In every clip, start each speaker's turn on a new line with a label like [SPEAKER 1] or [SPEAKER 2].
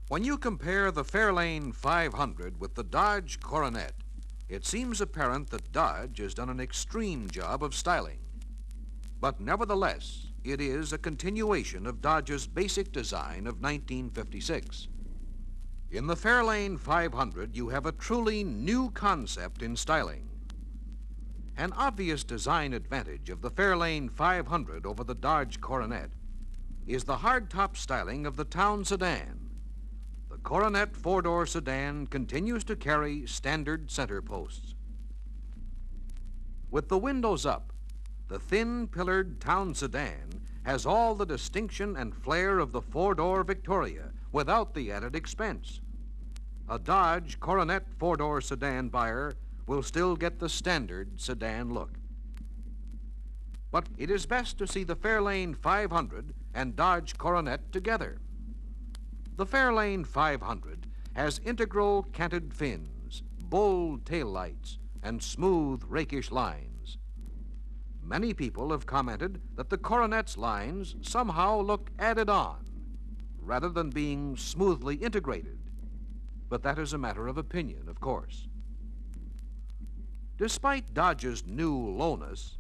[SPEAKER 1] When you compare the Fairlane 500 with the Dodge Coronet, it seems apparent that Dodge has done an extreme job of styling. But nevertheless, it is a continuation of Dodge's basic design of 1956. In the Fairlane 500, you have a truly new concept in styling. An obvious design advantage of the Fairlane 500 over the Dodge Coronet is the hardtop styling of the town sedan. The Coronet four-door sedan continues to carry standard center posts. With the windows up, the thin-pillared town sedan has all the distinction and flair of the four-door Victoria without the added expense. A Dodge Coronet four-door sedan buyer will still get the standard sedan look. But it is best to see the Fairlane 500 and Dodge Coronet together. The Fairlane 500 has integral canted fins, bold taillights, and smooth, rakish lines. Many people have commented that the Coronet's lines somehow look added on, rather than being smoothly integrated. But that is a matter of opinion, of course. Despite Dodge's new lowness,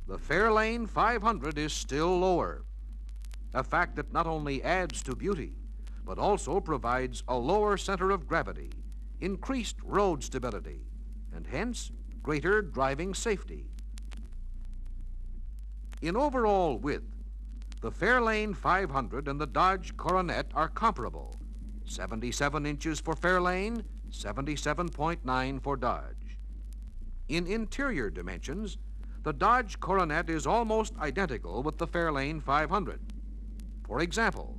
[SPEAKER 1] the Fairlane 500 is still lower, a fact that not only adds to beauty, but also provides a lower center of gravity, increased road stability, and hence greater driving safety. In overall width, the Fairlane 500 and the Dodge Coronet are comparable, 77 inches for Fairlane, 77.9 for Dodge. In interior dimensions, the Dodge Coronet is almost identical with the Fairlane 500. For example,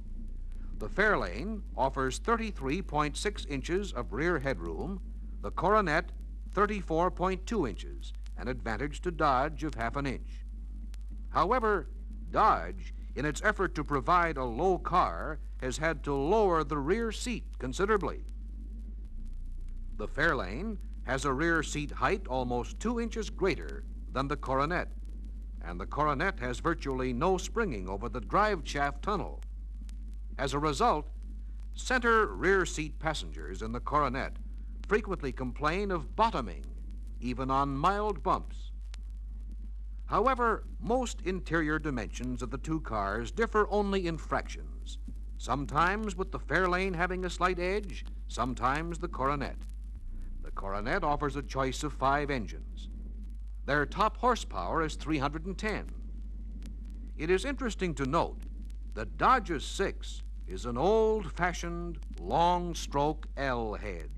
[SPEAKER 1] the Fairlane offers 33.6 inches of rear headroom, the Coronet 34.2 inches, an advantage to Dodge of half an inch. However, Dodge, in its effort to provide a low car, has had to lower the rear seat considerably. The Fairlane has a rear seat height almost 2 inches greater than the Coronet, and the Coronet has virtually no springing over the drive shaft tunnel. As a result, center rear seat passengers in the Coronet frequently complain of bottoming, even on mild bumps. However, most interior dimensions of the two cars differ only in fractions, sometimes with the Fairlane having a slight edge, sometimes the Coronet. The Coronet offers a choice of 5 engines. Their top horsepower is 310. It is interesting to note that Dodge's 6 is an old-fashioned, long-stroke L head.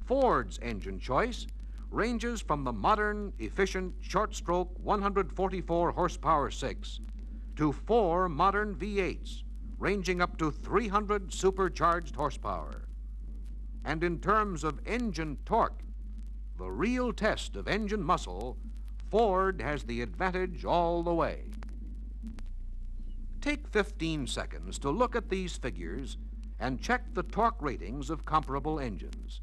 [SPEAKER 1] Ford's engine choice ranges from the modern, efficient, short-stroke 144-horsepower 6 to 4 modern V8s, ranging up to 300 supercharged horsepower. And in terms of engine torque, the real test of engine muscle, Ford has the advantage all the way. Take 15 seconds to look at these figures and check the torque ratings of comparable engines.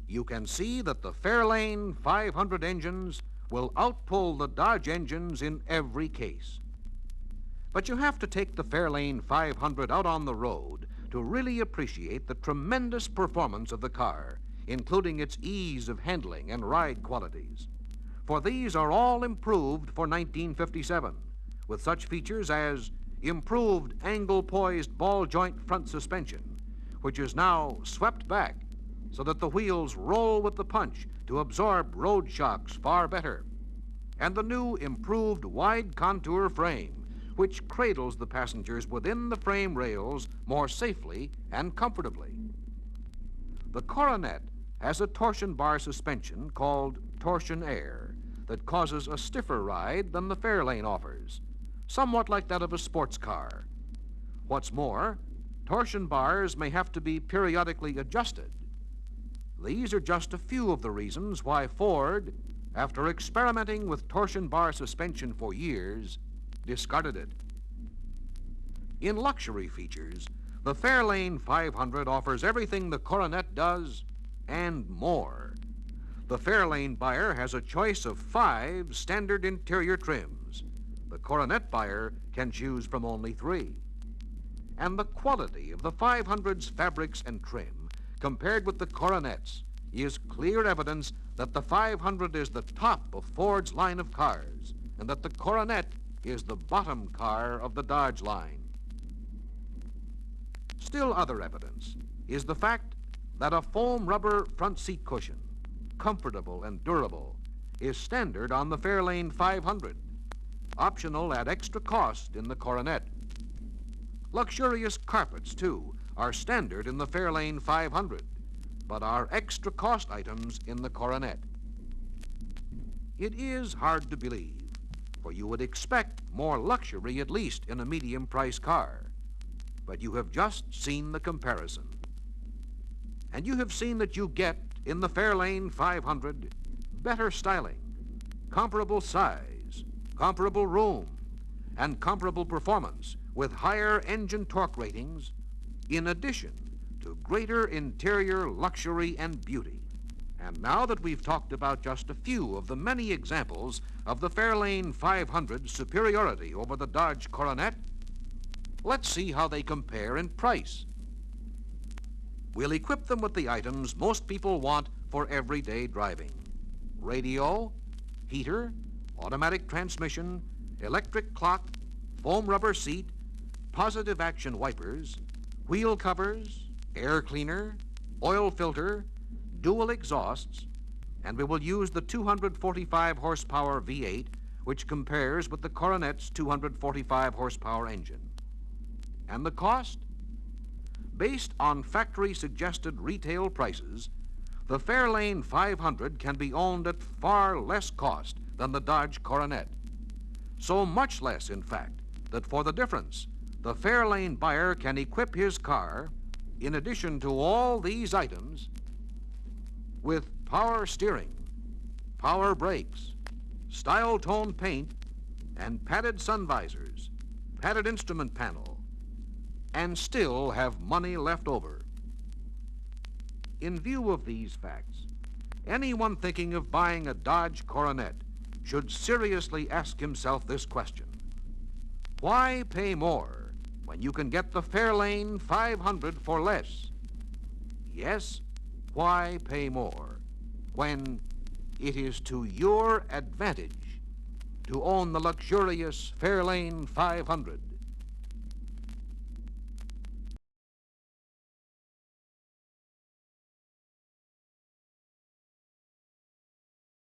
[SPEAKER 1] You can see that the Fairlane 500 engines will outpull the Dodge engines in every case. But you have to take the Fairlane 500 out on the road to really appreciate the tremendous performance of the car, including its ease of handling and ride qualities. For these are all improved for 1957, with such features as improved angle-poised ball-joint front suspension, which is now swept back so that the wheels roll with the punch to absorb road shocks far better, and the new improved wide contour frame, which cradles the passengers within the frame rails more safely and comfortably. The Coronet has a torsion bar suspension called Torsion Air that causes a stiffer ride than the Fairlane offers, somewhat like that of a sports car. What's more, torsion bars may have to be periodically adjusted. These are just a few of the reasons why Ford, after experimenting with torsion bar suspension for years, discarded it. In luxury features, the Fairlane 500 offers everything the Coronet Coronet does, and more. The Fairlane buyer has a choice of 5 standard interior trims. The Coronet buyer can choose from only 3. And the quality of the 500's fabrics and trim, compared with the Coronets, is clear evidence that the 500 is the top of Ford's line of cars, and that the Coronet is the bottom car of the Dodge line. Still other evidence is the fact that a foam rubber front seat cushion, comfortable and durable, is standard on the Fairlane 500, optional at extra cost in the Coronet. Luxurious carpets, too, are standard in the Fairlane 500, but are extra cost items in the Coronet. It is hard to believe, for you would expect more luxury at least in a medium price car, but you have just seen the comparison. And you have seen that you get in the Fairlane 500 better styling, comparable size, comparable room, and comparable performance with higher engine torque ratings, in addition to greater interior luxury and beauty. And now that we've talked about just a few of the many examples of the Fairlane 500's superiority over the Dodge Coronet, let's see how they compare in price. We'll equip them with the items most people want for everyday driving: radio, heater, automatic transmission, electric clock, foam rubber seat, positive action wipers, wheel covers, air cleaner, oil filter, dual exhausts, and we will use the 245 horsepower V8, which compares with the Coronet's 245 horsepower engine. And the cost? Based on factory-suggested retail prices, the Fairlane 500 can be owned at far less cost than the Dodge Coronet. So much less, in fact, that for the difference, the Fairlane buyer can equip his car, in addition to all these items, with power steering, power brakes, style-tone paint, and padded sun visors, padded instrument panel, and still have money left over. In view of these facts, anyone thinking of buying a Dodge Coronet should seriously ask himself this question: why pay more when you can get the Fairlane 500 for less? Yes, why pay more when it is to your advantage to own the luxurious Fairlane 500?